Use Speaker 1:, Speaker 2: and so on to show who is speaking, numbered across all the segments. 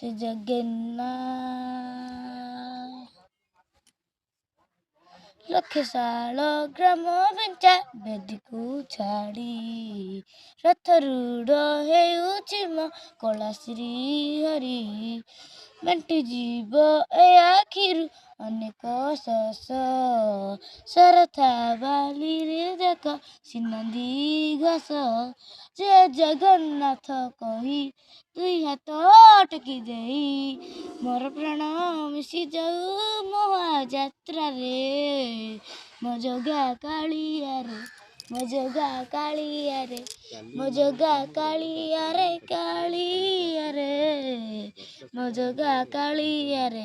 Speaker 1: श्री जगन्नाथ लक्षशाल ग्राम बेंचा बेदीକୁ ଛାଡ଼ି ରଥରୂଢ଼ ହେଉଛି ମୋ କଳା ଶ୍ରୀ ହରି ମେଣ୍ଟି ଯିବ ଏ ଆଖିରୁ ଅନେକ ଶସ ଶରଥା ବାଲିରେ ଦେଖ ସିନନ୍ଦି ଘାସ ଜୟ ଜଗନ୍ନାଥ କହି ଦୁଇ ହାତ ଟେକି ଦେଇ ମୋର ପ୍ରାଣ ମିଶି ଯାଉ ମହାଯାତ୍ରାରେ ମୋ ଜଗା କାଳିଆରେ ମୋ ଜଗା କାଳିଆରେ ମୋ ଜଗା କାଳିଆରେ କାଳିଆରେ ମୋ ଜଗା କାଳିଆରେ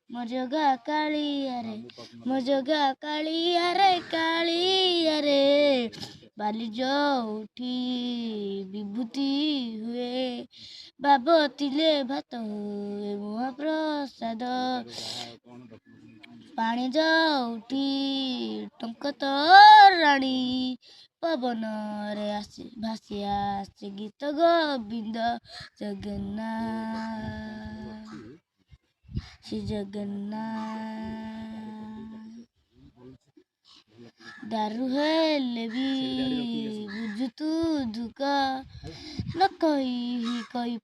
Speaker 1: ମୋ ଜଗା କାଳିଆରେ ମୋ ଜଗା କାଳିଆରେ କାଳିଆରେ ବାଲି ଯୋଉଠି ବିଭୂତି ହୁଏ ବାବତିଲେ ଭାତ ହୁଏ ମହାପ୍ରସାଦ ପାଣି ଯୋଉଠି ଟଙ୍କ ତୋରାଣି ପବନରେ ଭାସି ଆସେ ଗୀତ ଗୋବିନ୍ଦ ଜଗନ୍ନାଥ ଶ୍ରୀ ଜଗନ୍ନାଥ ଦାରୁ ହେଲେ ବି ବୁଝୁ ତୁ ଦୁଃଖ ନ କହି